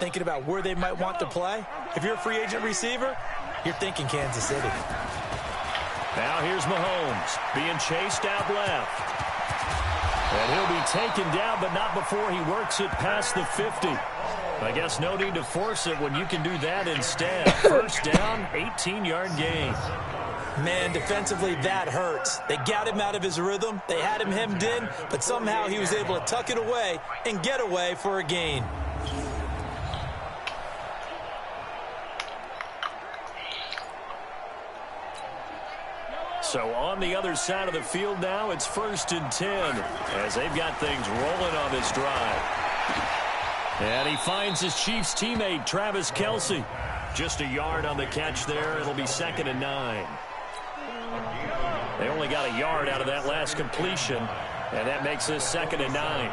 Thinking about where they might want to play? If you're a free agent receiver, you're thinking Kansas City. Now here's Mahomes being chased out left. And he'll be taken down, but not before he works it past the 50. I guess no need to force it when you can do that instead. First down, 18-yard gain. Man, defensively, that hurts. They got him out of his rhythm. They had him hemmed in, but somehow he was able to tuck it away and get away for a gain. So on the other side of the field now, it's 1st and 10 as they've got things rolling on this drive. And he finds his Chiefs teammate, Travis Kelce. Just a yard on the catch there. It'll be 2nd and 9. They only got a yard out of that last completion, and that makes this 2nd and 9.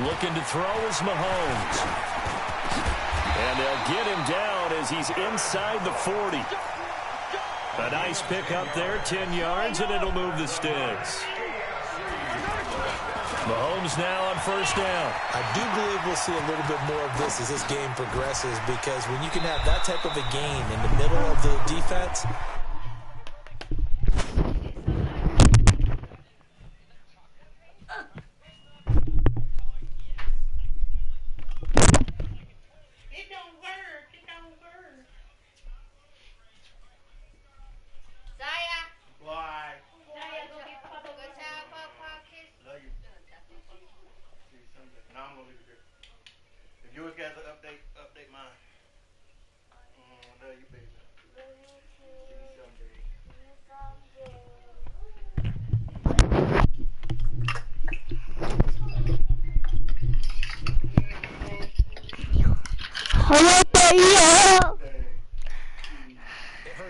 Looking to throw is Mahomes. And they'll get him down as he's inside the 40. A nice pick up there, 10 yards, and it'll move the sticks. Mahomes now on 1st down. I do believe we'll see a little bit more of this as this game progresses, because when you can have that type of a gain in the middle of the defense,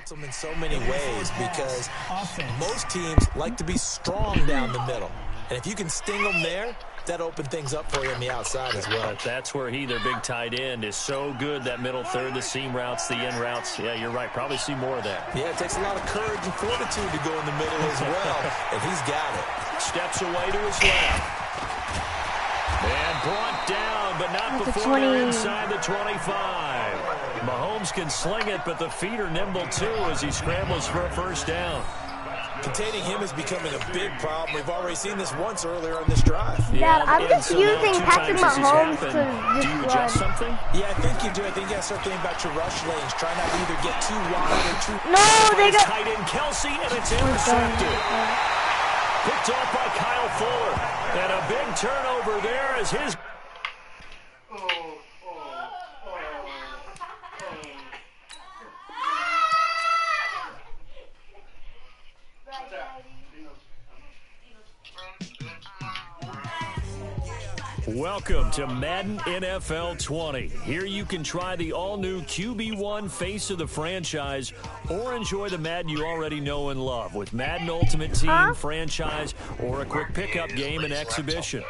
them in so many ways, because most teams like to be strong down the middle, and if you can sting them there, that opened things up for you on the outside as well. That's where their big tight end, is so good, that middle third, the seam routes, the in routes. Yeah, you're right. Probably see more of that. Yeah, it takes a lot of courage and fortitude to go in the middle as well, and he's got it. Steps away to his left. And brought down, but not before they're inside the 25. Mahomes can sling it, but the feet are nimble too as he scrambles for a 1st down. Containing him is becoming a big problem. We've already seen this once earlier on this drive. Yeah, I'm just using Patrick Mahomes to do you adjust something? Yeah, I think you do. I think you got to start thinking about your rush lanes. Try not to either get too wide or too... No, they got... Tight end Kelce, and it's intercepted. Picked off by Kyle Fuller. And a big turnover there as his... Welcome to Madden NFL 20. Here you can try the all-new QB1 face of the franchise, or enjoy the Madden you already know and love with Madden Ultimate Team, franchise, or a quick pickup game and exhibition.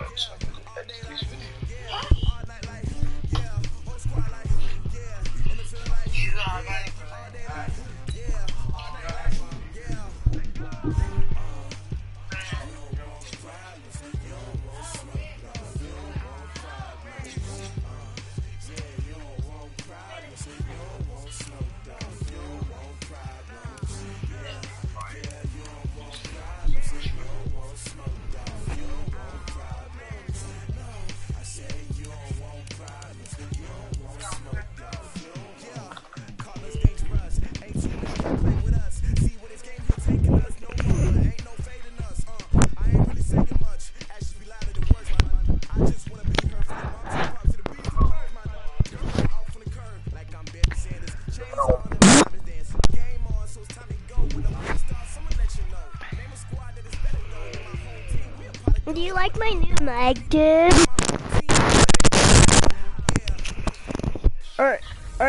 Do you like my new mic, dude? Or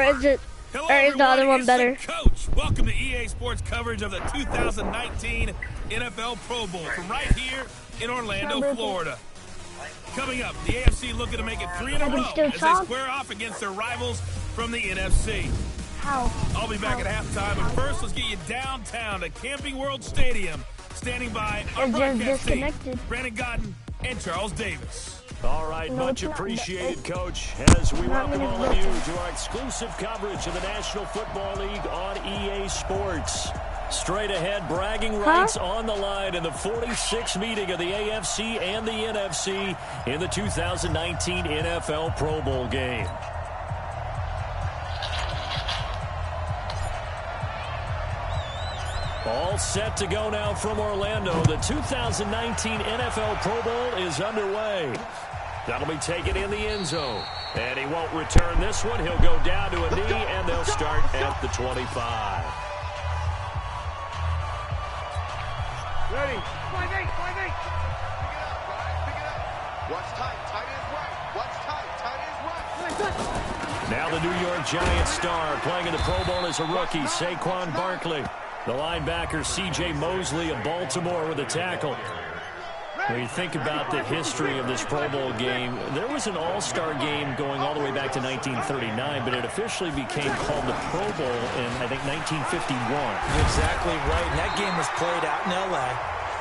is it? Hello, or is the other one better? Coach, welcome to EA Sports coverage of the 2019 NFL Pro Bowl from right here in Orlando, Florida. Coming up, the AFC looking to make it 3 in a row as they square off against their rivals from the NFC. How? I'll be back at halftime, but first, let's get you downtown to Camping World Stadium. Standing by our broadcast team, Brandon Godden and Charles Davis. All right, much appreciated, Coach, as we welcome all of you to our exclusive coverage of the National Football League on EA Sports. Straight ahead, bragging rights on the line in the 46th meeting of the AFC and the NFC in the 2019 NFL Pro Bowl game. All set to go now from Orlando. The 2019 NFL Pro Bowl is underway. That'll be taken in the end zone. And he won't return this one. He'll go down to a knee, and they'll start at the 25. Ready. 5-8. Pick it up. What's tight? Tight is right. What's tight? Tight is right. Now the New York Giants star playing in the Pro Bowl as a rookie, Saquon Barkley. The linebacker, C.J. Mosley of Baltimore with a tackle. When you think about the history of this Pro Bowl game, there was an all-star game going all the way back to 1939, but it officially became called the Pro Bowl in, I think, 1951. You're exactly right. And that game was played out in L.A.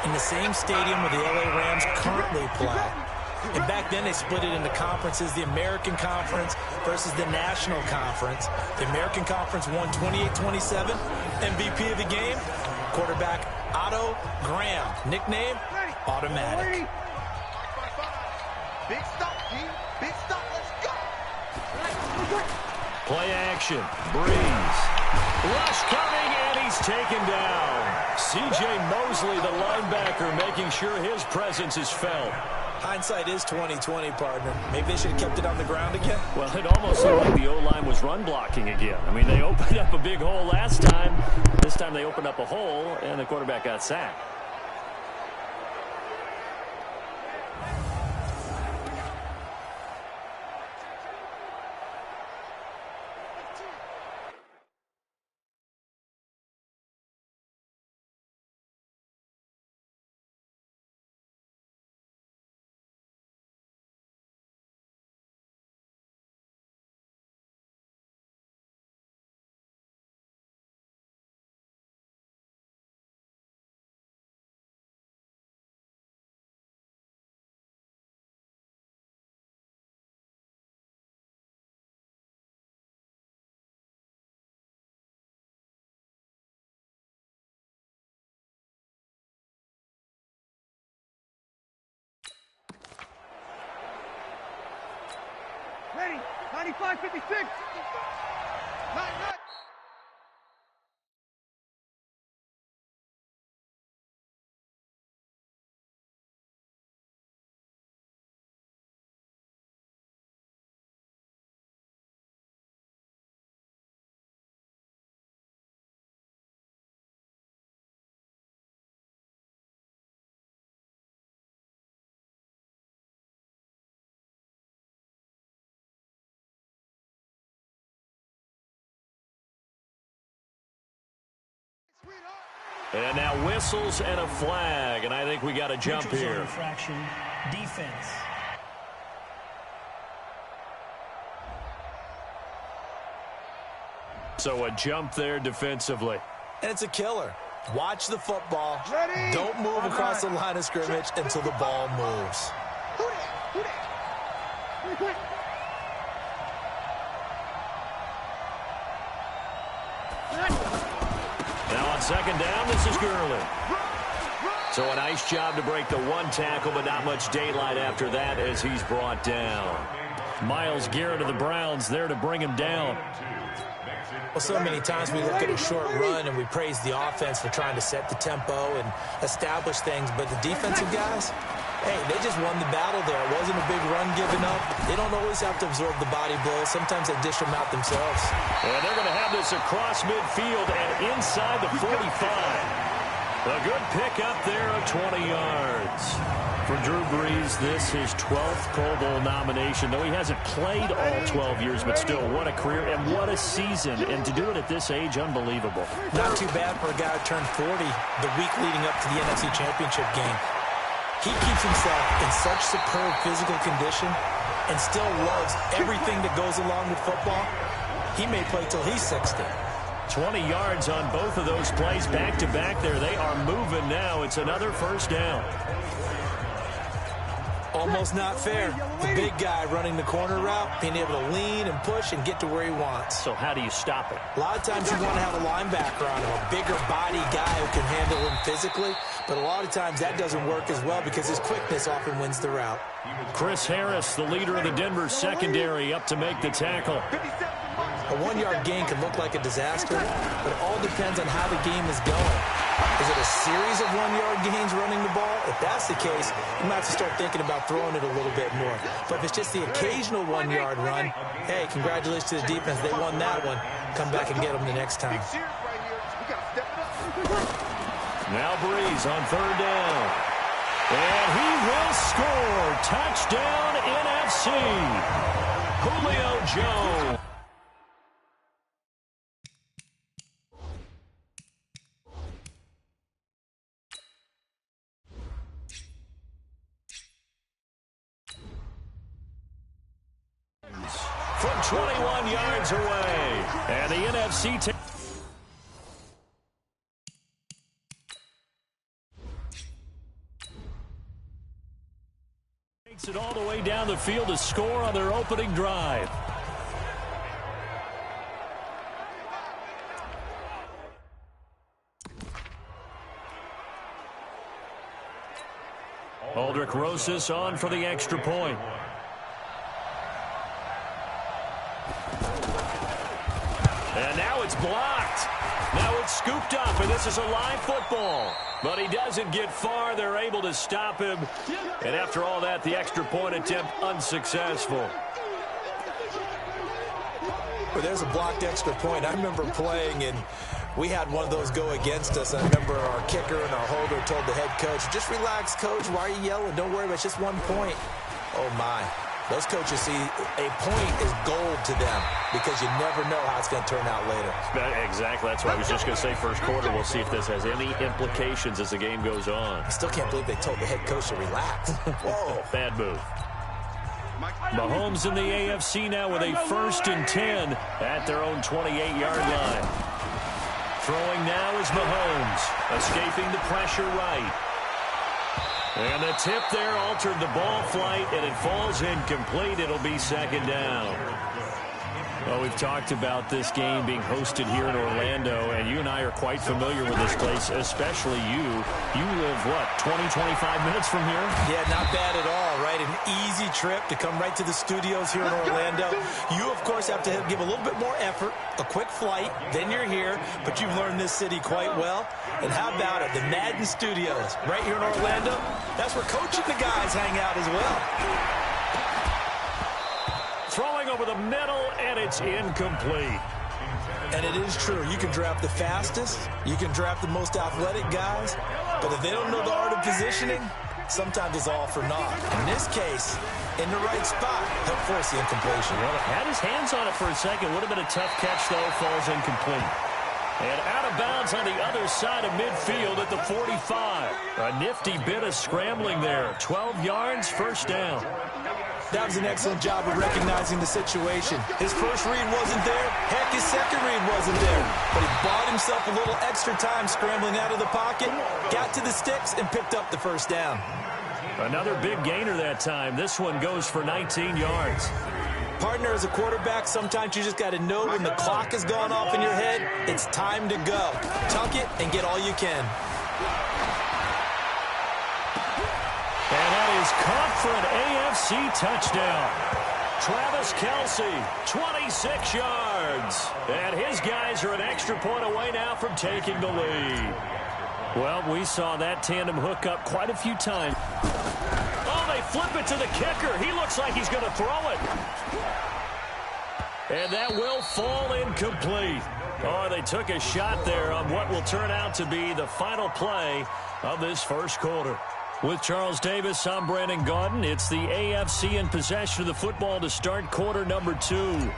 in the same stadium where the L.A. Rams currently play. And back then they split it into conferences, the American Conference versus the National Conference. The American Conference won 28-27. MVP of the game, quarterback Otto Graham. Nickname, Automatic. Big stop, team. Big stop. Let's go. Play action. Breeze. Rush coming, and he's taken down. C.J. Mosley, the linebacker, making sure his presence is felt. Hindsight is 20/20, partner. Maybe they should have kept it on the ground again. Well, it almost looked like the O-line was run blocking again. I mean, they opened up a big hole last time. This time they opened up a hole, and the quarterback got sacked. Ready. 95-56. Not. And now whistles and a flag, and I think we got a jump here. Infraction, defense. So a jump there defensively. And it's a killer. Watch the football. Ready. Don't move across the line of scrimmage until the ball moves. Now on second down, this is Gurley. So a nice job to break the one tackle, but not much daylight after that as he's brought down. Myles Garrett of the Browns there to bring him down. Well, so many times we look at a short run and we praise the offense for trying to set the tempo and establish things, but the defensive guys, hey, they just won the battle there. It wasn't a big run given up. They don't always have to absorb the body blows. Sometimes they dish them out themselves. And they're going to have this across midfield and inside the 45. A good pick up there of 20 yards. For Drew Brees, this is his 12th Pro Bowl nomination, though he hasn't played all 12 years, but still, what a career and what a season. And to do it at this age, unbelievable. Not too bad for a guy who turned 40 the week leading up to the NFC Championship game. He keeps himself in such superb physical condition and still loves everything that goes along with football. He may play till he's 60. 20 yards on both of those plays back-to-back there. They are moving now. It's another first down. Almost not fair. The big guy running the corner route, being able to lean and push and get to where he wants. So how do you stop it? A lot of times you want to have a linebacker on him, a bigger body guy who can handle him physically, but a lot of times that doesn't work as well because his quickness often wins the route. Chris Harris, the leader of the Denver secondary, up to make the tackle. A 1-yard gain can look like a disaster, but it all depends on how the game is going. Is it a series of 1-yard gains running the ball? If that's the case, you might have to start thinking about throwing it a little bit more. But if it's just the occasional 1-yard run, hey, congratulations to the defense. They won that one. Come back and get them the next time. Now Breeze on 3rd down. And he will score. Touchdown NFC. Julio Jones. From 21 yards away. And the NFC takes it all the way down the field to score on their opening drive. Aldrich Rosas on for the extra point. And now it's blocked. Now it's scooped up, and this is a live football. But he doesn't get far. They're able to stop him. And after all that, the extra point attempt unsuccessful. Well, there's a blocked extra point. I remember playing, and we had one of those go against us. I remember our kicker and our holder told the head coach, just relax, coach. Why are you yelling? Don't worry, it's just 1 point. Oh, my. Those coaches see a point is gold to them because you never know how it's going to turn out later. Exactly. That's what I was just going to say. First quarter, we'll see if this has any implications as the game goes on. I still can't believe they told the head coach to relax. Whoa. Bad move. Mahomes in the AFC now with a 1st and 10 at their own 28-yard line. Throwing now is Mahomes, escaping the pressure right. And the tip there altered the ball flight, and it falls incomplete. It'll be 2nd down. Well, we've talked about this game being hosted here in Orlando, and you and I are quite familiar with this place, especially you. You live, what, 20, 25 minutes from here? Yeah, not bad at all, right? An easy trip to come right to the studios here in Orlando. You, of course, have to give a little bit more effort, a quick flight, then you're here, but you've learned this city quite well. And how about it, the Madden studios right here in Orlando? That's where Coach and the guys hang out as well. Throwing over the middle, and it's incomplete. And it is true. You can draft the fastest. You can draft the most athletic guys. But if they don't know the art of positioning, sometimes it's all for naught. In this case, in the right spot, help force the incompletion. Well, had his hands on it for a second. Would have been a tough catch, though. Falls incomplete. And out of bounds on the other side of midfield at the 45. A nifty bit of scrambling there. 12 yards, 1st down. That was an excellent job of recognizing the situation. His first read wasn't there. Heck, his second read wasn't there. But he bought himself a little extra time scrambling out of the pocket, got to the sticks, and picked up the 1st down. Another big gainer that time. This one goes for 19 yards. Partner, as a quarterback, sometimes you just got to know when the clock has gone off in your head, it's time to go. Tuck it and get all you can. And that is caught for an AFC touchdown. Travis Kelce, 26 yards. And his guys are an extra point away now from taking the lead. Well, we saw that tandem hook up quite a few times. Oh, they flip it to the kicker. He looks like he's going to throw it. And that will fall incomplete. Oh, they took a shot there on what will turn out to be the final play of this 1st quarter. With Charles Davis, I'm Brandon Gaudin. It's the AFC in possession of the football to start quarter number 2.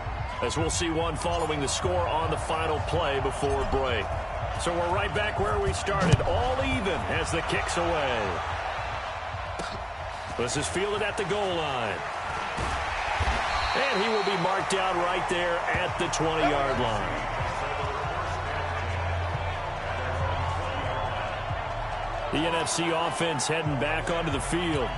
As we'll see one following the score on the final play before break. So we're right back where we started, all even as the kick's away. This is fielded at the goal line. And he will be marked down right there at the 20-yard line. The NFC offense heading back onto the field.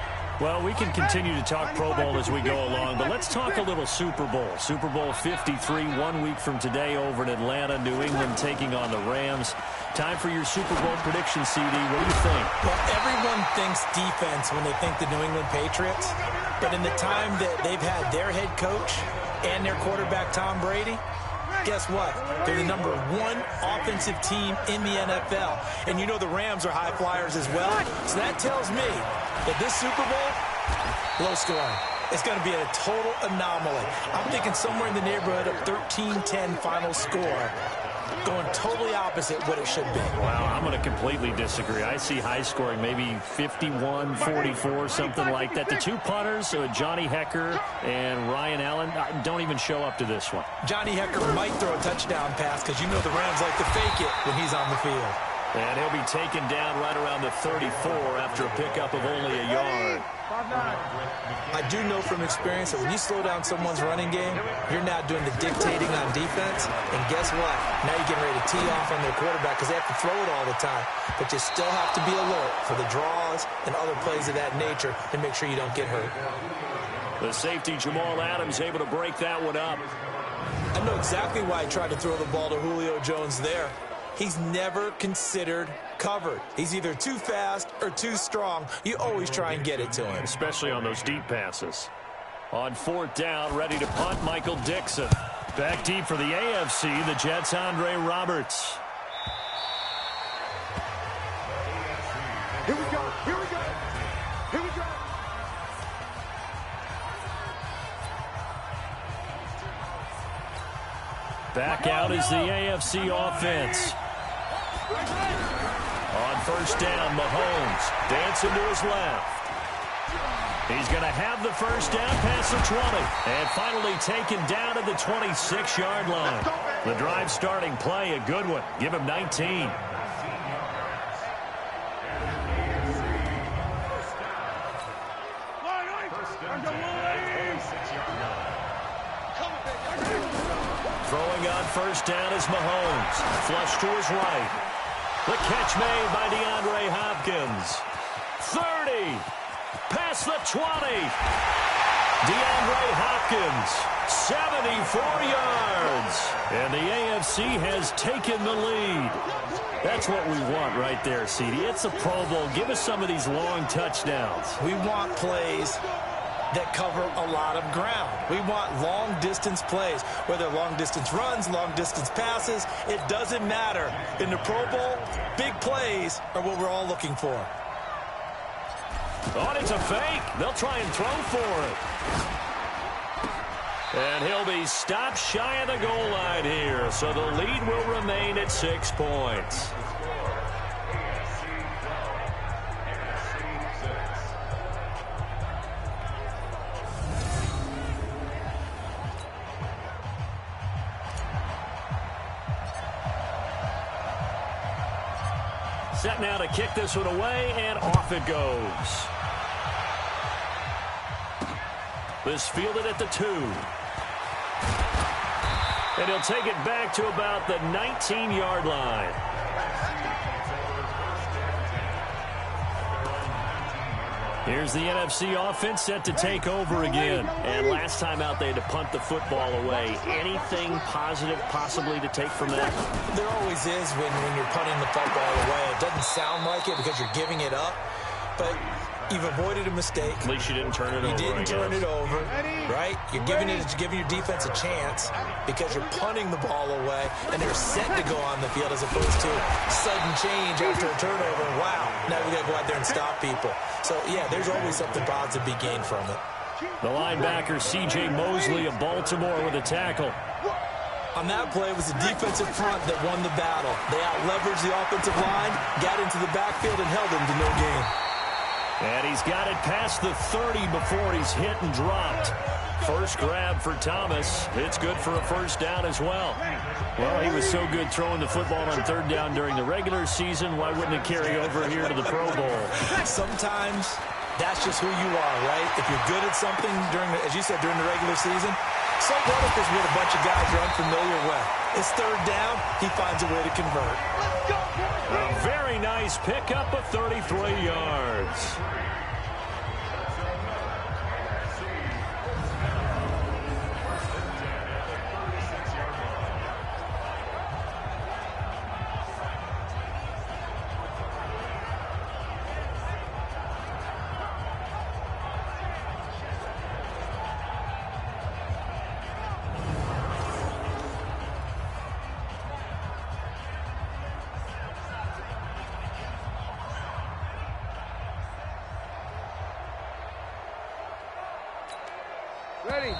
Well, we can continue to talk Pro Bowl as we go along, but let's talk a little Super Bowl. Super Bowl 53, 1 week from today over in Atlanta, New England taking on the Rams. Time for your Super Bowl prediction, CD. What do you think? Well, everyone thinks defense when they think the New England Patriots, but in the time that they've had their head coach and their quarterback, Tom Brady, guess what? They're the #1 offensive team in the NFL. And you know the Rams are high flyers as well. So that tells me that this Super Bowl, low scoring. It's going to be a total anomaly. I'm thinking somewhere in the neighborhood of 13-10 final score. Going totally opposite what it should be. Wow, I'm going to completely disagree. I see high scoring, maybe 51-44, something like that. The two punters, Johnny Hecker and Ryan Allen, don't even show up to this one. Johnny Hecker might throw a touchdown pass because you know the Rams like to fake it when he's on the field. And he'll be taken down right around the 34 after a pickup of only a yard. I do know from experience that when you slow down someone's running game, you're now doing the dictating on defense. And guess what? Now you're getting ready to tee off on their quarterback because they have to throw it all the time. But you still have to be alert for the draws and other plays of that nature and make sure you don't get hurt. The safety, Jamal Adams, able to break that one up. I know exactly why he tried to throw the ball to Julio Jones there. He's never considered covered. He's either too fast or too strong. You always try and get it to him. Especially on those deep passes. On 4th down, ready to punt, Michael Dixon. Back deep for the AFC, the Jets' Andre Roberts. Here we go. Here we go. Here we go. Back out is the AFC offense. On 1st down, Mahomes dancing to his left. He's going to have the 1st down past the 20. And finally taken down at the 26-yard line. The drive starting play, a good one. Give him 19. Throwing on 1st down is Mahomes. Flush to his right. The catch made by DeAndre Hopkins. 30. Past the 20. DeAndre Hopkins. 74 yards. And the AFC has taken the lead. That's what we want right there, CD. It's a Pro Bowl. Give us some of these long touchdowns. We want plays that cover a lot of ground. We want long-distance plays, whether long-distance runs, long-distance passes. It doesn't matter. In the Pro Bowl, big plays are what we're all looking for. Oh, it's a fake. They'll try and throw for it. And he'll be stopped shy of the goal line here, so the lead will remain at 6 points. Set now to kick this one away, and off it goes. This fielded at the 2. And he'll take it back to about the 19-yard line. Here's the NFC offense set to take over again. And last time out, they had to punt the football away. Anything positive possibly to take from that? There always is when you're punting the football away. It doesn't sound like it because you're giving it up, but you've avoided a mistake. At least you didn't turn it over. You didn't turn it over, right? You're giving your defense a chance because you're punting the ball away, and they're set to go on the field as opposed to sudden change after a turnover. Wow, now we got to go out there and stop people. So, yeah, there's always something positive to be gained from it. The linebacker, C.J. Mosley of Baltimore with a tackle. On that play, it was the defensive front that won the battle. They out-leveraged the offensive line, got into the backfield, and held him to no gain. And he's got it past the 30 before he's hit and dropped. First grab for Thomas. It's good for a 1st down as well. Well, he was so good throwing the football on 3rd down during the regular season. Why wouldn't it carry over here to the Pro Bowl? Sometimes that's just who you are, right? If you're good at something as you said, during the regular season, so what if there's with a bunch of guys you're unfamiliar with? It's 3rd down, he finds a way to convert. A very nice pickup of 33 yards.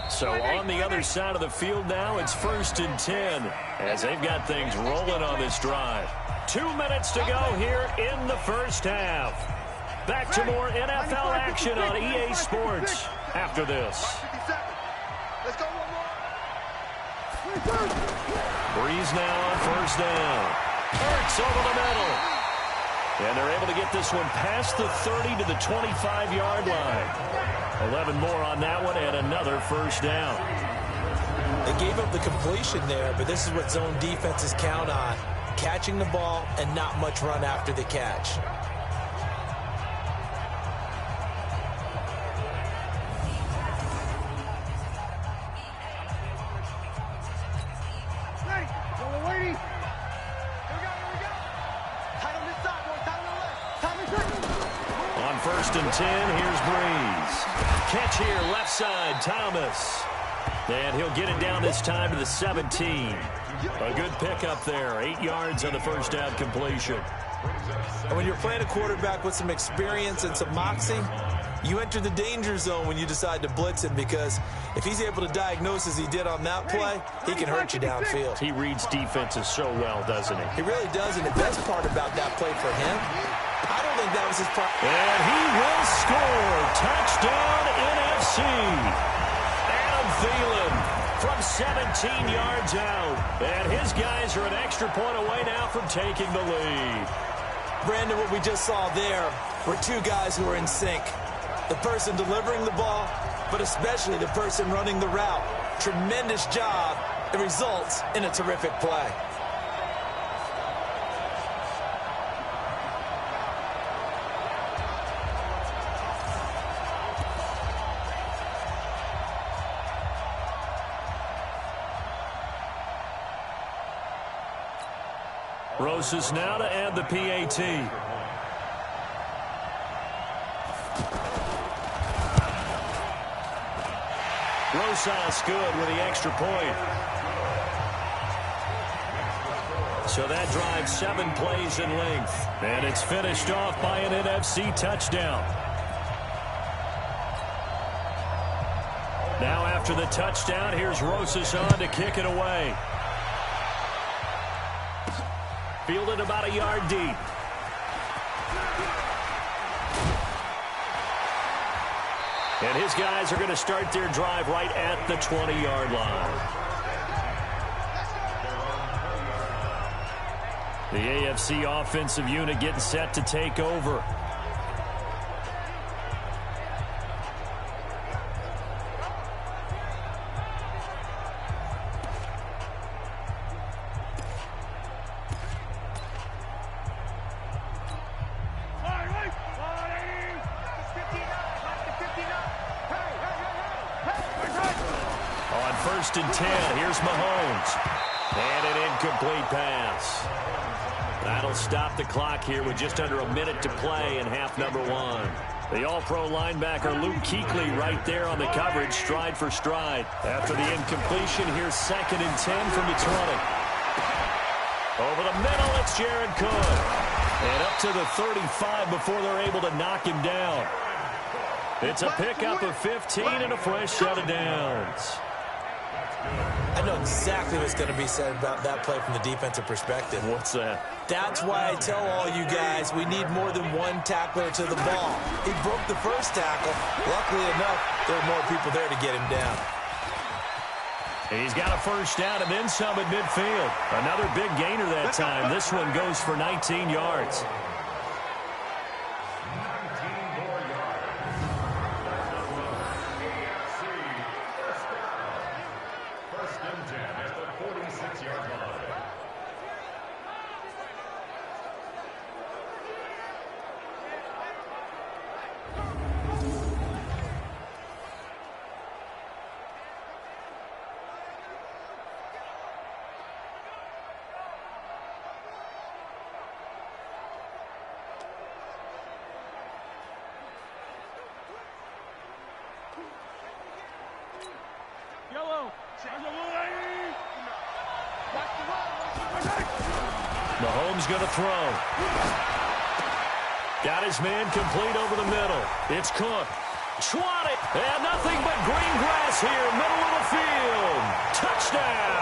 So on the other side of the field now, it's 1st and 10 as they've got things rolling on this drive. 2 minutes to go here in the first half. Back to more NFL action on EA Sports after this. Let's go one more. Breeze now on 1st down. Hurts over the middle. And they're able to get this one past the 30 to the 25-yard line. 11 more on that one and another 1st down. They gave up the completion there, but this is what zone defenses count on. Catching the ball and not much run after the catch. On 1st and 10, here's Breeze. Catch here, left side, Thomas. And he'll get it down this time to the 17. A good pickup there. 8 yards on the 1st down completion. And when you're playing a quarterback with some experience and some moxie, you enter the danger zone when you decide to blitz him, because if he's able to diagnose as he did on that play, he can hurt you downfield. He reads defenses so well, doesn't he? He really does, and the best part about that play for him, I don't think that was his part. And he will score. Touchdown, NFC. Adam Thielen from 17 yards out. And his guys are an extra point away now from taking the lead. Brandon, what we just saw there were two guys who are in sync. The person delivering the ball, but especially the person running the route. Tremendous job. It results in a terrific play. Rosas now to add the PAT. Rosas good with the extra point. So that drives 7 plays in length. And it's finished off by an NFC touchdown. Now after the touchdown, here's Rosas on to kick it away. Fielded about a yard deep. And his guys are going to start their drive right at the 20-yard line. The AFC offensive unit getting set to take over. On 1st and 10, here's Mahomes. And an incomplete pass. That'll stop the clock here with just under a minute to play in half number 1. The all-pro linebacker Luke Kuechly right there on the coverage, stride for stride. After the incompletion, here's 2nd and 10 from the 20. Over the middle, it's Jared Cook. And up to the 35 before they're able to knock him down. It's a pickup of 15 and a fresh set of downs. I know exactly what's going to be said about that play from the defensive perspective. What's that? That's why I tell all you guys we need more than one tackler to the ball. He broke the first tackle. Luckily enough, there were more people there to get him down. He's got a 1st down and then some at midfield. Another big gainer that time. This one goes for 19 yards. Mahomes going to throw. Got his man complete over the middle. It's Cook. 20. And nothing but green grass here, middle of the field. Touchdown.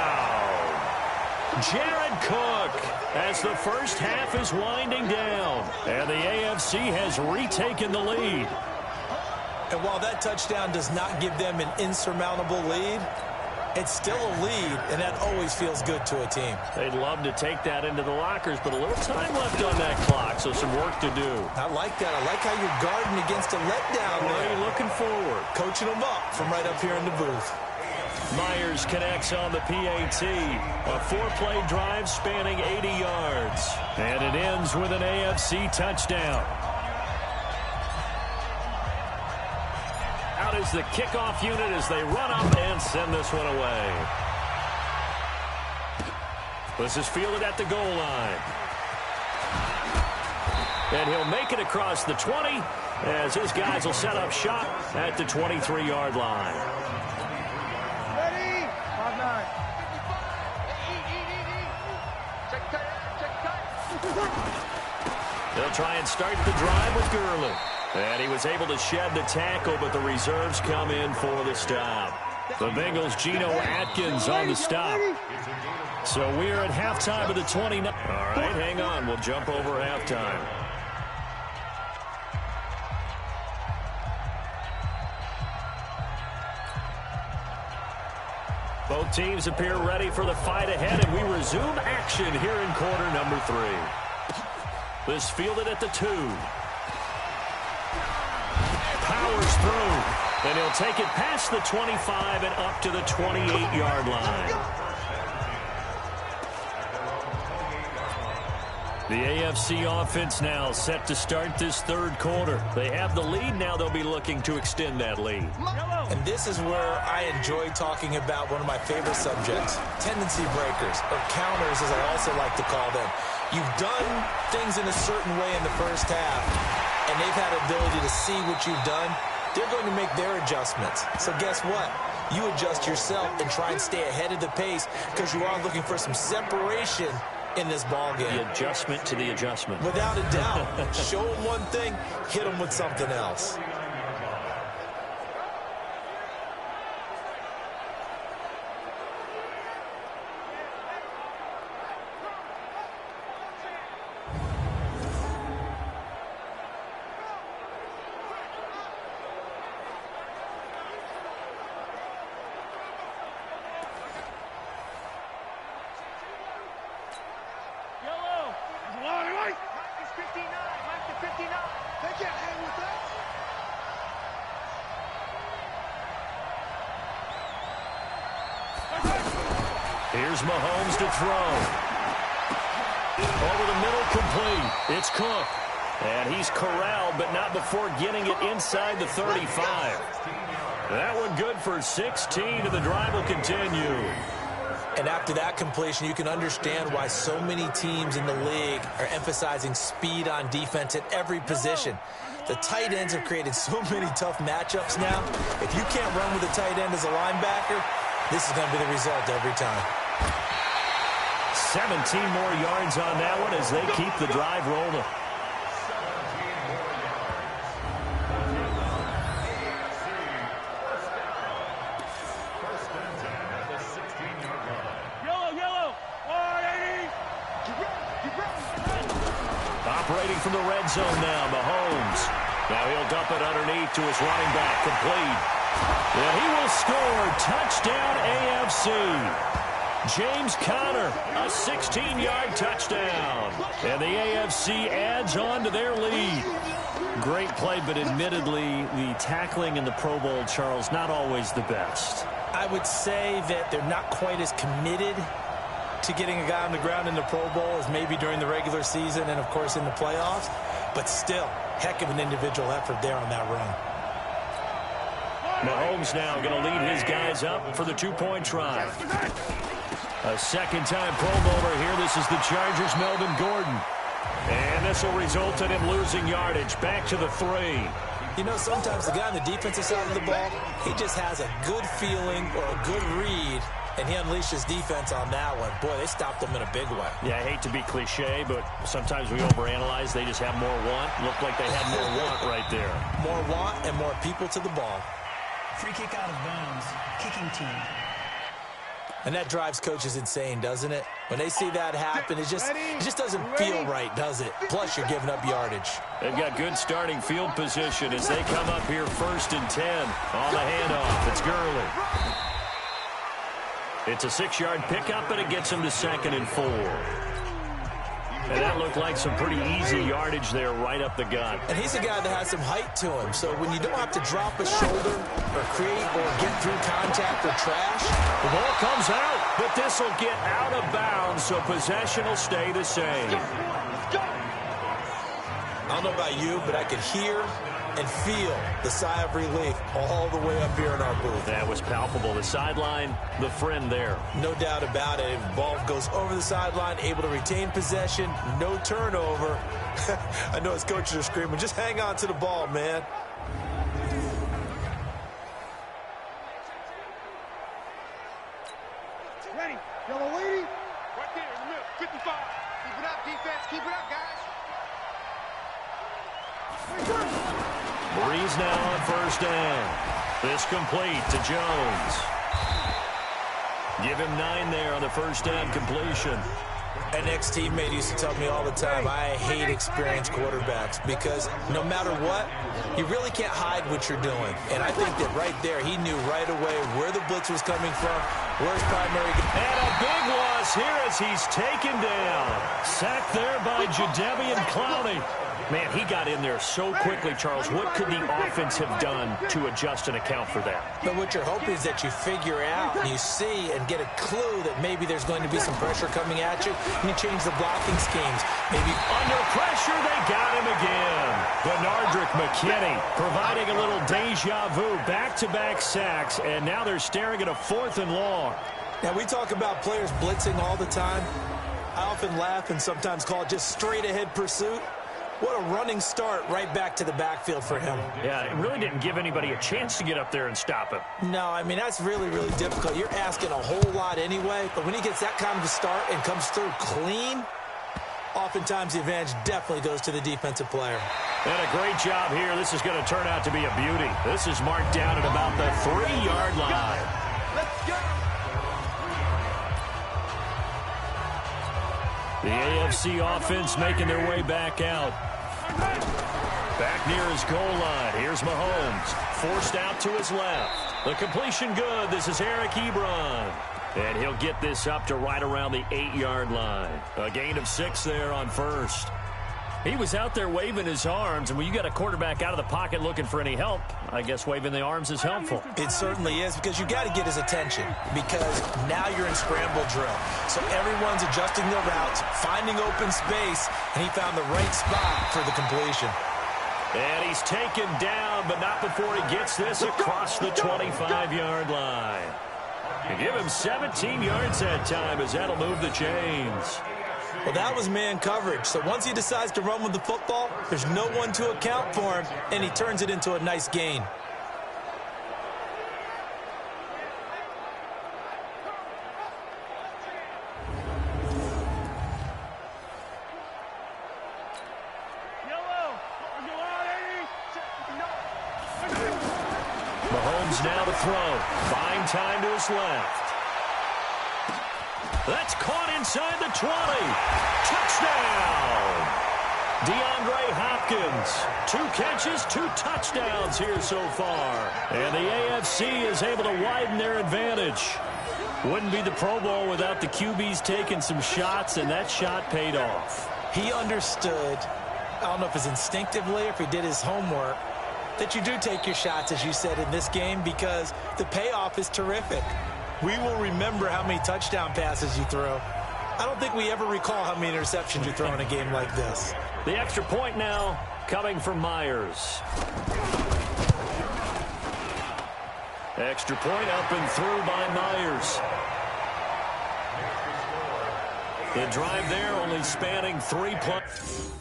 Jared Cook as the first half is winding down. And the AFC has retaken the lead. And while that touchdown does not give them an insurmountable lead, it's still a lead, and that always feels good to a team. They'd love to take that into the lockers, but a little time left on that clock, so some work to do. I like that. I like how you're guarding against a letdown there. Really looking forward. Coaching them up from right up here in the booth. Myers connects on the PAT. A 4-play drive spanning 80 yards. And it ends with an AFC touchdown. Out is the kickoff unit as they run up and send this one away. This is fielded at the goal line. And he'll make it across the 20 as his guys will set up shop at the 23-yard line. Ready? 5-9. Check tight. They'll try and start the drive with Gurley. And he was able to shed the tackle, but the reserves come in for the stop. The Bengals' Geno Atkins on the stop. So we're at halftime of the 29. All right, hang on. We'll jump over halftime. Both teams appear ready for the fight ahead, and we resume action here in quarter number 3. This fielded at the 2. Powers through, and he'll take it past the 25 and up to the 28-yard line. The AFC offense now set to start this third quarter. They have the lead now. They'll be looking to extend that lead. And this is where I enjoy talking about one of my favorite subjects, tendency breakers, or counters as I also like to call them. You've done things in a certain way in the first half, and they've had the ability to see what you've done. They're going to make their adjustments. So guess what? You adjust yourself and try and stay ahead of the pace because you are looking for some separation in this ball game. The adjustment to the adjustment. Without a doubt. Show them one thing, hit them with something else. Here's Mahomes to throw. Over the middle, complete. It's Cook. And he's corralled, but not before getting it inside the 35. That one good for 16, and the drive will continue. And after that completion, you can understand why so many teams in the league are emphasizing speed on defense at every position. The tight ends have created so many tough matchups now. If you can't run with a tight end as a linebacker, this is going to be the result every time. 17 more yards on that one as they keep the drive rolling. Operating from the red zone now, Mahomes. Now he'll dump it underneath to his running back, complete. And he will score. Touchdown, AFC. James Conner, a 16-yard touchdown. And the AFC adds on to their lead. Great play, but admittedly, the tackling in the Pro Bowl, Charles, not always the best. I would say that they're not quite as committed to getting a guy on the ground in the Pro Bowl as maybe during the regular season and, of course, in the playoffs. But still, heck of an individual effort there on that run. Mahomes now going to lead his guys up for the two-point try. A second-time Pro Bowler here. This is the Chargers' Melvin Gordon. And this will result in him losing yardage. Back to the 3. You know, sometimes the guy on the defensive side of the ball, he just has a good feeling or a good read And he unleashed his defense on that one. Boy, they stopped him in a big way. Yeah, I hate to be cliche, but sometimes we overanalyze. They just have more want. Looked like they had more want right there. More want and more people to the ball. Free kick out of bounds. Kicking team. And that drives coaches insane, doesn't it? When they see that happen, it just doesn't feel right, does it? Plus, you're giving up yardage. They've got good starting field position as they come up here 1st and 10 on the handoff. It's Gurley. It's a 6-yard pickup, and it gets him to 2nd and 4. And that looked like some pretty easy yardage there right up the gut. And he's a guy that has some height to him. So when you don't have to drop a shoulder or create or get through contact or trash. The ball comes out, but this will get out of bounds, so possession will stay the same. I don't know about you, but I could hear and feel the sigh of relief all the way up here in our booth. That was palpable. The sideline, the friend there. No doubt about it. The ball goes over the sideline, able to retain possession, no turnover. I know his coaches are screaming, just hang on to the ball, man. Ready. Yellow lady. Right there in the middle. 55. Keep it up, defense. Keep it up, guys. Breeze now on 1st down. This complete to Jones. Give him 9 there on the 1st down completion. An ex-teammate used to tell me all the time, I hate experienced quarterbacks because no matter what, you really can't hide what you're doing. And I think that right there, he knew right away where the blitz was coming from, where his primary... And a big loss here as he's taken down. Sacked there by Jadeveon Clowney. Man, he got in there so quickly, Charles. What could the offense have done to adjust and account for that? But what you're hoping is that you figure out and you see and get a clue that maybe there's going to be some pressure coming at you, and you change the blocking schemes. Maybe under pressure, they got him again. Benardrick McKinney providing a little deja vu, back-to-back sacks, and now they're staring at a 4th and long. Now, we talk about players blitzing all the time. I often laugh and sometimes call it just straight-ahead pursuit. What a running start right back to the backfield for him. Yeah, it really didn't give anybody a chance to get up there and stop him. No, I mean, that's really, really difficult. You're asking a whole lot anyway, but when he gets that kind of a start and comes through clean, oftentimes the advantage definitely goes to the defensive player. And a great job here. This is going to turn out to be a beauty. This is marked down at about the 3-yard line. Let's go. The AFC offense making their way back out. Back near his goal line. Here's Mahomes. Forced out to his left. The completion good. This is Eric Ebron. And he'll get this up to right around the 8-yard line. A gain of 6 there on 1st. He was out there waving his arms, and when you got a quarterback out of the pocket looking for any help, I guess waving the arms is helpful. It certainly is, because you got to get his attention, because now you're in scramble drill. So everyone's adjusting their routes, finding open space, and he found the right spot for the completion. And he's taken down, but not before he gets this across the 25-yard line. And give him 17 yards that time, as that'll move the chains. Well, that was man coverage. So once he decides to run with the football, there's no one to account for him, and he turns it into a nice gain. Mahomes now to throw. Fine time to his left. That's caught inside the 20. Touchdown! DeAndre Hopkins. 2 catches, 2 touchdowns here so far. And the AFC is able to widen their advantage. Wouldn't be the Pro Bowl without the QBs taking some shots, and that shot paid off. He understood, I don't know if it's instinctively or if he did his homework, that you do take your shots, as you said, in this game, because the payoff is terrific. We will remember how many touchdown passes you throw. I don't think we ever recall how many interceptions you throw in a game like this. The extra point now coming from Myers. Extra point up and through by Myers. The drive there only spanning 3 plus.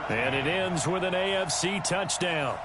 And it ends with an AFC touchdown.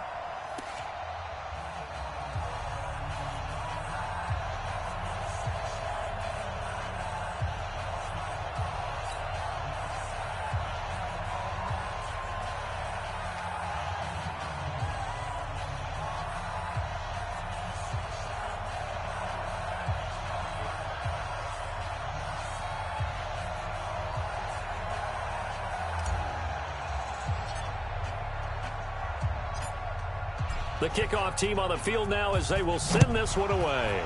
The kickoff team on the field now as they will send this one away.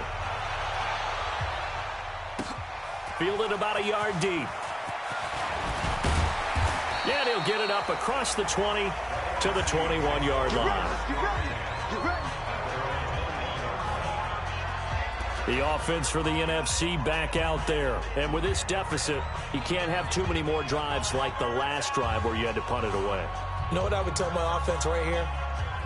Fielded about a yard deep. Yeah, he'll get it up across the 20 to the 21-yard line. The offense for the NFC back out there. And with this deficit, you can't have too many more drives like the last drive where you had to punt it away. You know what I would tell my offense right here?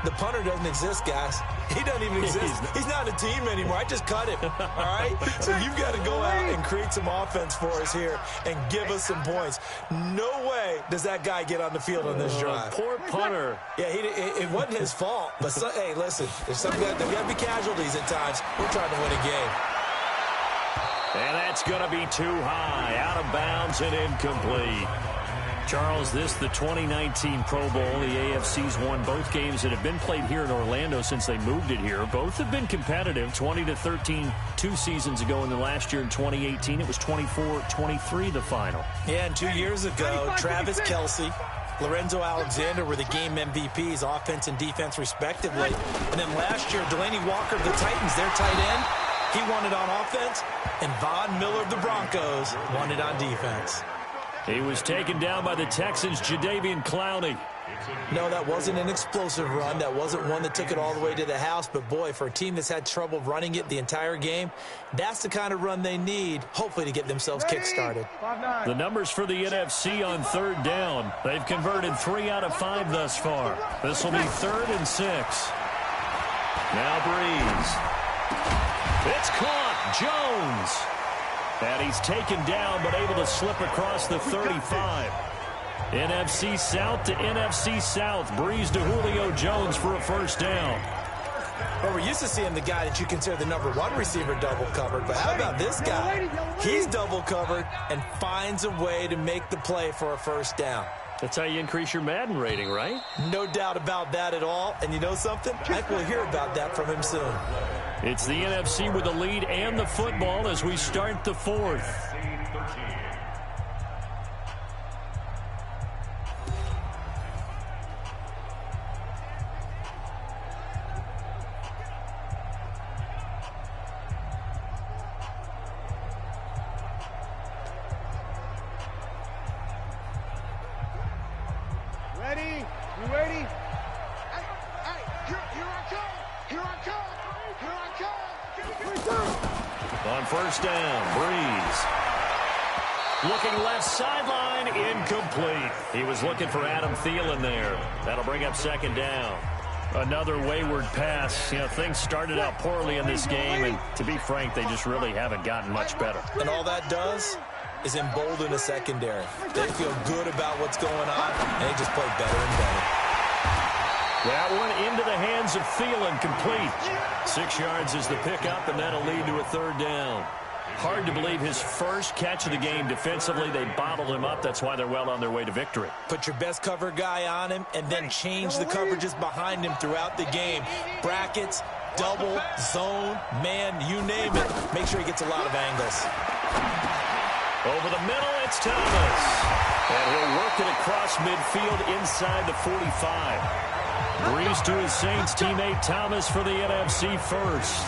The punter doesn't exist, guys. He doesn't even exist. He's not a team anymore. I just cut him, all right? So you've got to go out and create some offense for us here and give us some points. No way does that guy get on the field on this drive. Poor punter. Yeah, it wasn't his fault. But, hey, listen, there's got to be casualties at times. We're trying to win a game. And that's going to be too high, out of bounds and incomplete. Charles, this the 2019 Pro Bowl. The AFC's won both games that have been played here in Orlando since they moved it here. Both have been competitive, 20-13 2 seasons ago, and then last year in 2018 it was 24-23 the final. Yeah, and 2 years ago, Travis Kelce, Lorenzo Alexander were the game MVPs, offense and defense respectively. And then last year, Delaney Walker of the Titans, their tight end, he won it on offense, and Von Miller of the Broncos won it on defense. He was taken down by the Texans' Jadeveon Clowney. No, that wasn't an explosive run. That wasn't one that took it all the way to the house. But, boy, for a team that's had trouble running it the entire game, that's the kind of run they need, hopefully, to get themselves kick-started. The numbers for the NFC on third down. They've converted 3 out of 5 thus far. This will be 3rd and 6. Now Breeze. It's caught. Jones. And he's taken down, but able to slip across the 35. NFC South to NFC South. Breeze to Julio Jones for a first down. Well, we're used to seeing the guy that you consider the #1 receiver double covered, but how about this guy? He's double covered and finds a way to make the play for a first down. That's how you increase your Madden rating, right? No doubt about that at all. And you know something? I think we'll hear about that from him soon. It's the NFC with the lead and the football as we start the 4th. Ready? You ready? Hey, here I come. Here I come. Here I come. On first down, Breeze. Looking left sideline, incomplete. He was looking for Adam Thielen there. That'll bring up 2nd down. Another wayward pass. You know, things started out poorly in this game, and to be frank, they just really haven't gotten much better. And all that does is embolden the secondary. They feel good about what's going on, and they just play better and better. That one into the hands of Thielen, complete. 6 yards is the pickup, and that'll lead to a 3rd down. Hard to believe his first catch of the game. Defensively, they bottled him up. That's why they're well on their way to victory. Put your best cover guy on him, and then change the coverages behind him throughout the game. Brackets, double, zone, man, you name it. Make sure he gets a lot of angles. Over the middle, it's Thomas. And he'll work it across midfield inside the 45. Breeze to his Saints teammate Thomas for the NFC first.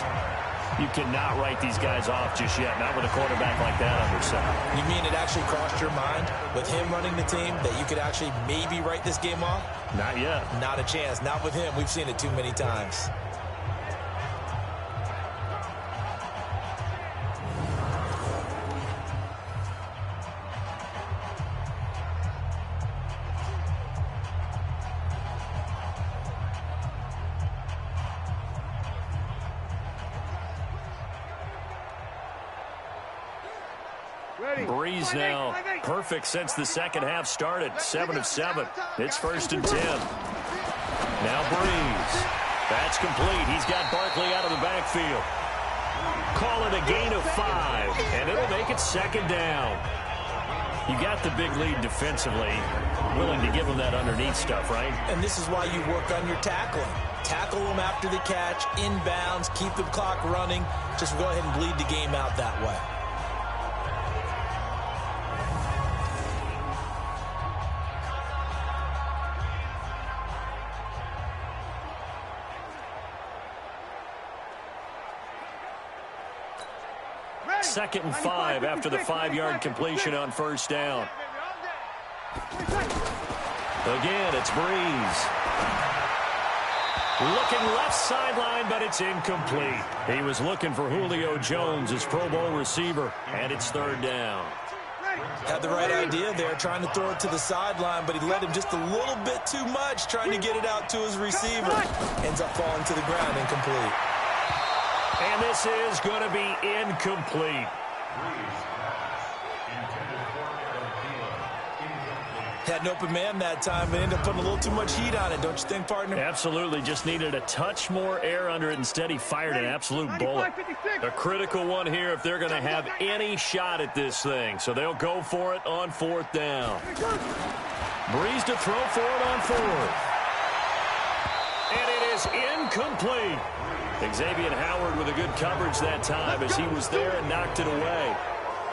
You cannot write these guys off just yet, not with a quarterback like that under center. You mean it actually crossed your mind with him running the team that you could actually maybe write this game off? Not yet. Not a chance. Not with him. We've seen it too many times. Breeze now perfect since the second half started. 7 of 7. It's 1st and 10. Now Breeze. That's complete. He's got Barkley out of the backfield. Call it a gain of 5, and it'll make it 2nd down. You got the big lead defensively. Willing to give them that underneath stuff, right? And this is why you work on your tackling. Tackle them after the catch, inbounds, keep the clock running. Just go ahead and bleed the game out that way. Second and 5 after the 5-yard completion on 1st down. Again, it's Breeze. Looking left sideline, but it's incomplete. He was looking for Julio Jones, his Pro Bowl receiver, and it's 3rd down. Had the right idea there, trying to throw it to the sideline, but he let him just a little bit too much, trying to get it out to his receiver. Ends up falling to the ground, incomplete. And this is going to be incomplete. Had an open man that time, but ended up putting a little too much heat on it, don't you think, partner? Absolutely. Just needed a touch more air under it. Instead, he fired an absolute bullet. A critical one here if they're going to have any shot at this thing. So they'll go for it on 4th down. Breeze to throw for it on 4th. And it is incomplete. Xavier Howard with a good coverage that time as he was there and knocked it away.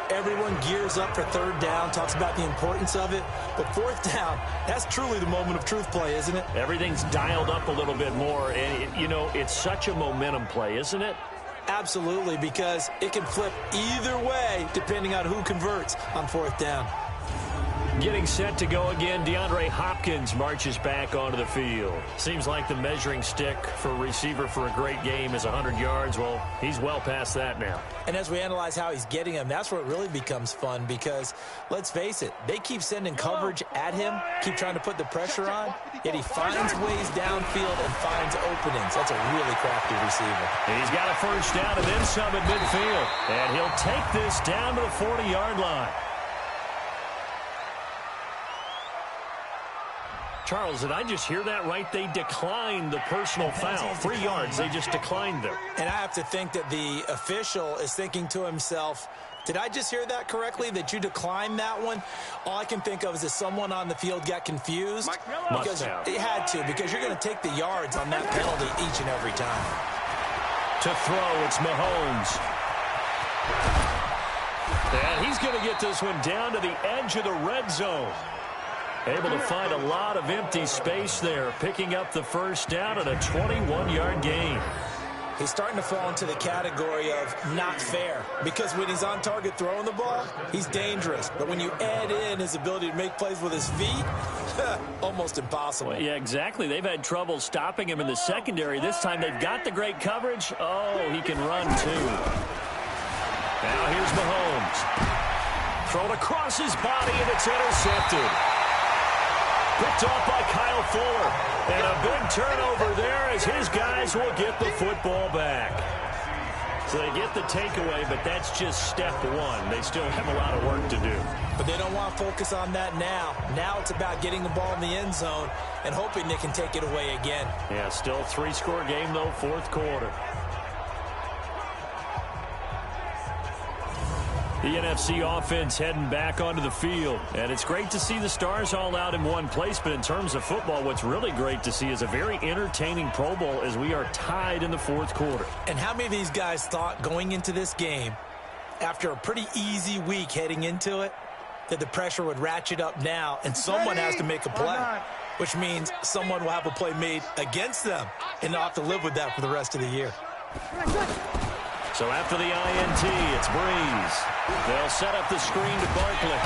Everyone gears up for 3rd down, talks about the importance of it. But 4th down, that's truly the moment of truth play, isn't it? Everything's dialed up a little bit more. And, you know, it's such a momentum play, isn't it? Absolutely, because it can flip either way depending on who converts on 4th down. Getting set to go again, DeAndre Hopkins marches back onto the field. Seems like the measuring stick for a receiver for a great game is 100 yards. Well, he's well past that now. And as we analyze how he's getting them, that's where it really becomes fun because, let's face it, they keep sending coverage at him, keep trying to put the pressure on, yet he finds ways downfield and finds openings. That's a really crafty receiver. He's got a 1st down and then some at midfield. And he'll take this down to the 40-yard line. Charles, did I just hear that right? They declined the personal foul. 3 yards, they just declined them. And I have to think that the official is thinking to himself, did I just hear that correctly, that you declined that one? All I can think of is that someone on the field got confused. Because it had to, because you're going to take the yards on that penalty each and every time. To throw, it's Mahomes. And he's going to get this one down to the edge of the red zone. Able to find a lot of empty space there, picking up the 1st down and a 21-yard gain. He's starting to fall into the category of not fair because when he's on target throwing the ball, he's dangerous. But when you add in his ability to make plays with his feet, almost impossible. Well, yeah, exactly. They've had trouble stopping him in the secondary. This time they've got the great coverage. Oh, he can run too. Now here's Mahomes. Thrown across his body and it's intercepted. Picked off by Kyle Fuller. And a big turnover there as his guys will get the football back. So they get the takeaway, but that's just step one. They still have a lot of work to do. But they don't want to focus on that now. Now it's about getting the ball in the end zone and hoping they can take it away again. Yeah, still a 3-score game, though, 4th quarter. The NFC offense heading back onto the field. And it's great to see the stars all out in one place. But in terms of football, what's really great to see is a very entertaining Pro Bowl as we are tied in the 4th quarter. And how many of these guys thought going into this game, after a pretty easy week heading into it, that the pressure would ratchet up now and someone has to make a play, which means someone will have a play made against them and they'll have to live with that for the rest of the year. So after the INT, it's Breeze. They'll set up the screen to Barkley.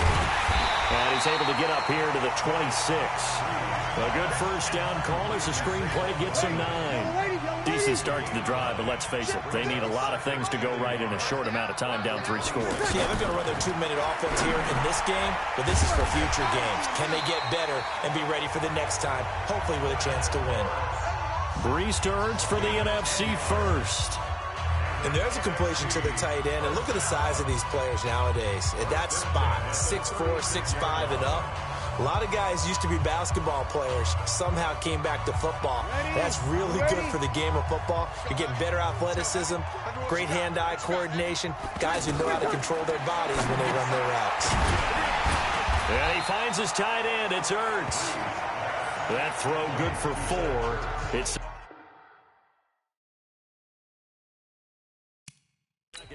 And he's able to get up here to the 26. A good 1st down call as the screenplay gets him 9. Decent start to the drive, but let's face it, they need a lot of things to go right in a short amount of time, down 3 scores. Yeah, they're going to run their 2-minute offense here in this game, but this is for future games. Can they get better and be ready for the next time, hopefully with a chance to win? Breeze to Ertz for the NFC first. And there's a completion to the tight end. And look at the size of these players nowadays. At that spot, 6'4", 6'5", and up. A lot of guys used to be basketball players, somehow came back to football. That's really good for the game of football. You're getting better athleticism, great hand-eye coordination, guys who know how to control their bodies when they run their routes. And he finds his tight end. It's Ertz. That throw good for 4. It's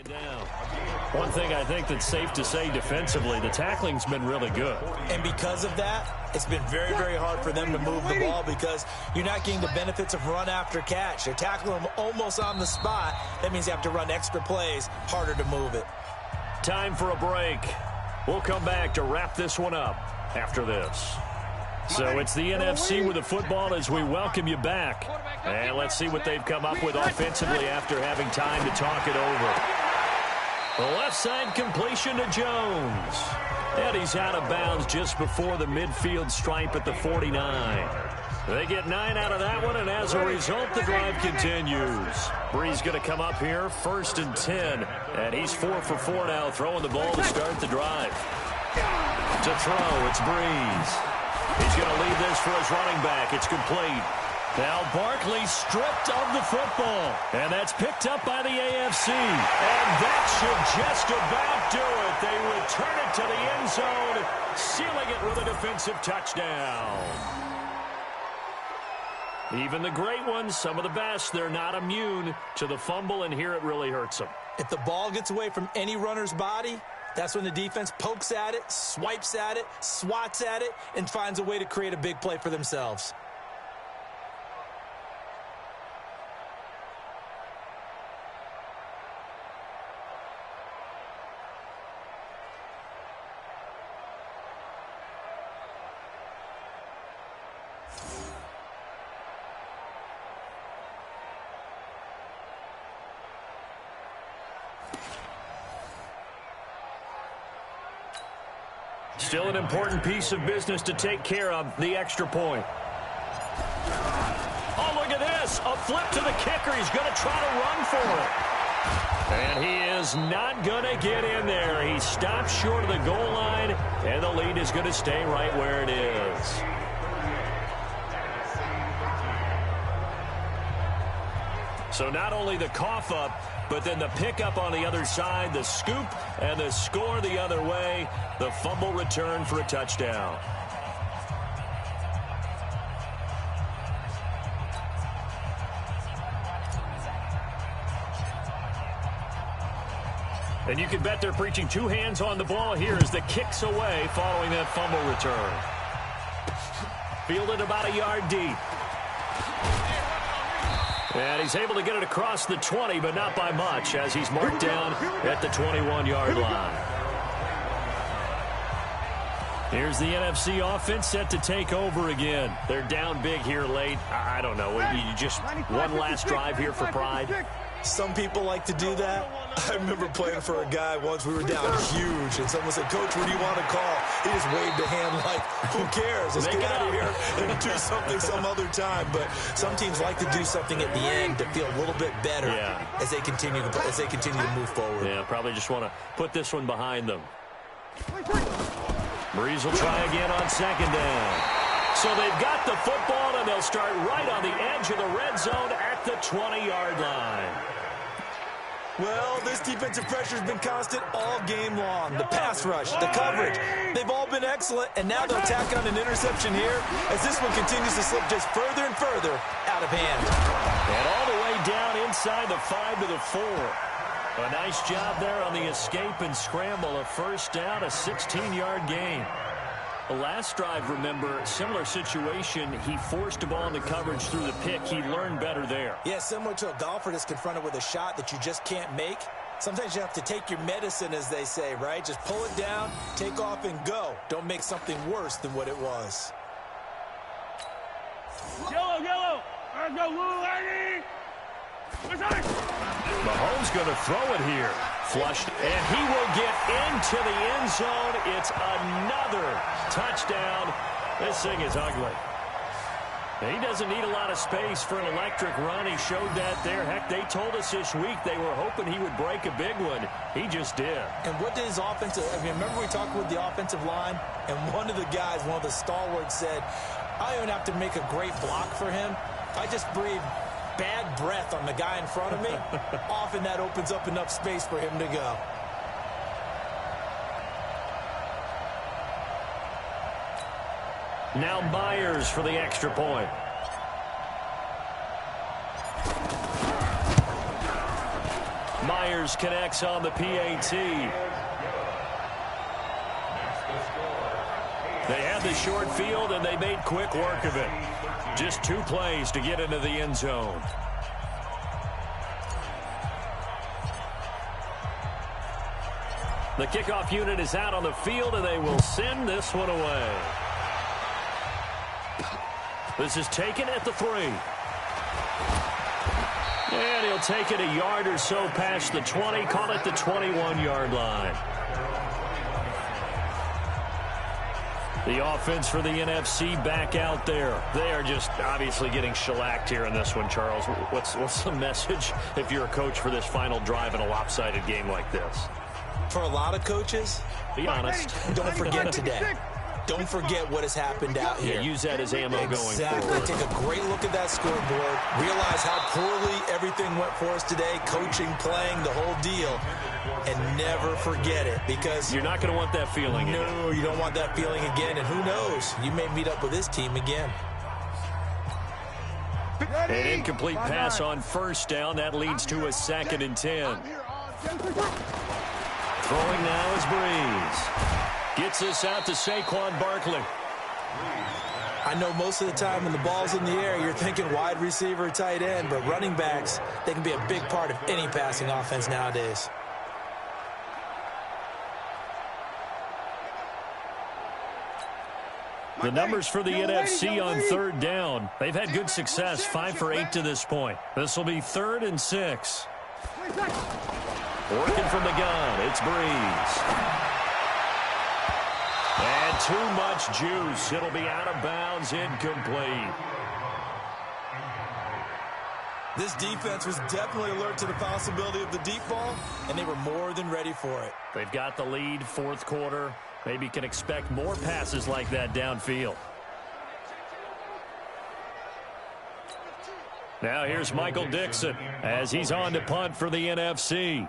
down. One thing I think that's safe to say defensively, the tackling's been really good. And because of that, it's been very, very hard for them to move the ball because you're not getting the benefits of run after catch. They're tackling them almost on the spot. That means you have to run extra plays, harder to move it. Time for a break. We'll come back to wrap this one up after this. So it's the NFC with the football as we welcome you back. And let's see what they've come up with offensively after having time to talk it over. The left side completion to Jones. And he's out of bounds just before the midfield stripe at the 49. They get 9 out of that one, and as a result, the drive continues. Brees going to come up here, 1st and 10. And he's 4 for 4 now, throwing the ball to start the drive. To throw, it's Brees. He's going to leave this for his running back. It's complete. Now Barkley stripped of the football. And that's picked up by the AFC. And that should just about do it. They return it to the end zone, sealing it with a defensive touchdown. Even the great ones, some of the best, they're not immune to the fumble, and here it really hurts them. If the ball gets away from any runner's body, that's when the defense pokes at it, swipes at it, swats at it, and finds a way to create a big play for themselves. Still an important piece of business to take care of, the extra point. Oh, look at this. A flip to the kicker. He's going to try to run for it. And he is not going to get in there. He stops short of the goal line, and the lead is going to stay right where it is. So not only the cough up, but then the pickup on the other side, the scoop, and the score the other way. The fumble return for a touchdown. And you can bet they're preaching 2 hands on the ball here as the kick's away following that fumble return. Fielded about a yard deep. And he's able to get it across the 20, but not by much, as he's marked down at the 21-yard line. Here's the NFC offense set to take over again. They're down big here late. I don't know. You just one last drive here for pride. Some people like to do that. I remember playing for a guy once. We were down huge, and someone said, "Coach, what do you want to call?" He just waved a hand like, "Who cares? Let's get out of here and do something some other time." But some teams like to do something at the end to feel a little bit better as they continue to move forward. Yeah, probably just want to put this one behind them. Brees will try again on 2nd down. So they've got the football, and they'll start right on the edge of the red zone at the 20-yard line. Well, this defensive pressure has been constant all game long. The pass rush, the coverage, they've all been excellent, and now they'll tack on an interception here as this one continues to slip just further and further out of hand. And all the way down inside the 5 to the 4. A nice job there on the escape and scramble. A 1st down, a 16-yard gain. The last drive, remember, similar situation. He forced a ball into coverage through the pick. He learned better there. Yeah, similar to a golfer that's confronted with a shot that you just can't make. Sometimes you have to take your medicine, as they say, right? Just pull it down, take off, and go. Don't make something worse than what it was. Yellow. Let's go, Lou, Aggie. Mahomes going to throw it here. Flushed, and he will get into the end zone. It's another touchdown. This thing is ugly. He doesn't need a lot of space for an electric run. He showed that there. Heck, they told us this week they were hoping he would break a big one. He just did. And what did his offensive – I mean, remember we talked with the offensive line? And one of the guys, one of the stalwarts said, I don't even have to make a great block for him. I just breathe bad breath on the guy in front of me. Often that opens up enough space for him to go. Now Myers for the extra point. Myers connects on the PAT. They had the short field, and they made quick work of it. Just 2 plays to get into the end zone. The kickoff unit is out on the field, and they will send this one away. This is taken at the 3. And he'll take it a yard or so past the 20, call it the 21-yard line. The offense for the NFC back out there. They are just obviously getting shellacked here in this one, Charles. What's the message if you're a coach for this final drive in a lopsided game like this? For a lot of coaches, be honest. Don't forget today. Don't forget what has happened out here. Yeah, use that as ammo going forward. Take a great look at that scoreboard. Realize how poorly everything went for us today. Coaching, playing, the whole deal. And never forget it, because you're not going to want that feeling again. No, you don't want that feeling again. And who knows? You may meet up with this team again. An incomplete pass on first down. That leads to a 2nd and 10. Throwing now is Breeze. Gets this out to Saquon Barkley. I know most of the time when the ball's in the air, you're thinking wide receiver, tight end, but running backs, they can be a big part of any passing offense nowadays. The numbers for the NFC on 3rd down. They've had good success, 5 for 8 to this point. This will be 3rd and 6. Working from the gun, it's Breeze. And too much juice. It'll be out of bounds, incomplete. This defense was definitely alert to the possibility of the deep ball, and they were more than ready for it. They've got the lead, 4th quarter. Maybe can expect more passes like that downfield. Now here's Michael Dixon as he's on to punt for the NFC.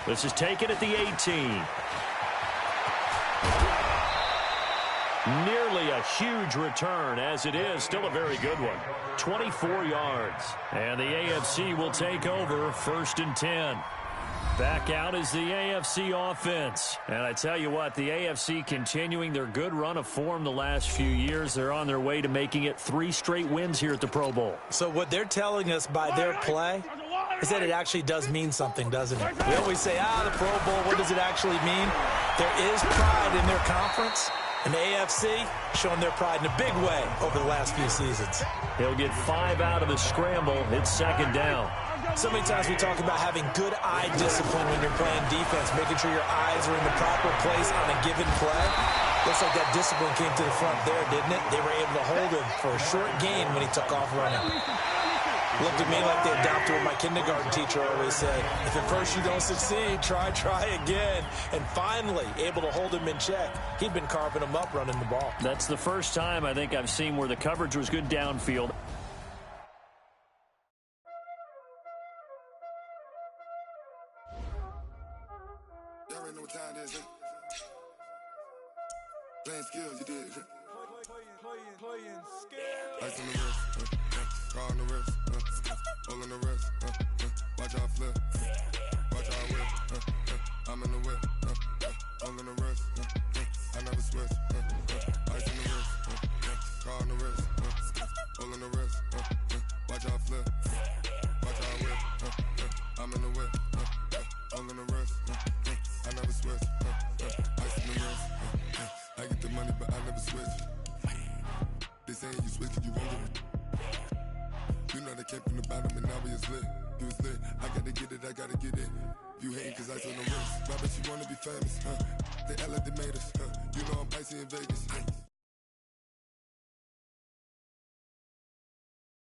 This is taken at the 18. Nearly a huge return, as it is still a very good one. 24 yards. And the AFC will take over 1st and 10. Back out is the AFC offense. And I tell you what, the AFC continuing their good run of form the last few years. They're on their way to making it 3 straight wins here at the Pro Bowl. So what they're telling us by their play is that it actually does mean something, doesn't it? We always say, the Pro Bowl, what does it actually mean? There is pride in their conference. And the AFC showing their pride in a big way over the last few seasons. He'll get 5 out of the scramble. It's 2nd down. So many times we talk about having good eye discipline when you're playing defense, making sure your eyes are in the proper place on a given play. Looks like that discipline came to the front there, didn't it? They were able to hold him for a short gain when he took off running. Looked at me like they adopted what my kindergarten teacher always said. If at first you don't succeed, try again. And finally, able to hold him in check. He'd been carving him up running the ball. That's the first time I think I've seen where the coverage was good downfield. Y'all already know what time it is, playing skills, you did. Playing skills. Ice on the wrist, car on the wrist, all on the wrist, watch out flip, watch out whip, I'm in the whip, all on the wrist, I never switch, ice on the wrist, car on the wrist, all on the wrist, watch out flip, watch out whip, I'm in the whip, all on the wrist, I never switch, ice on the wrist, I get the money but I never switch. They saying you switch and you won't get it. You know they came from the bottom and now we is lit. You was lit. I gotta get it, I gotta get it. You hating cause ice on the wrist. My bitch, you wanna be famous, They act like they made us, You know I'm icy in Vegas,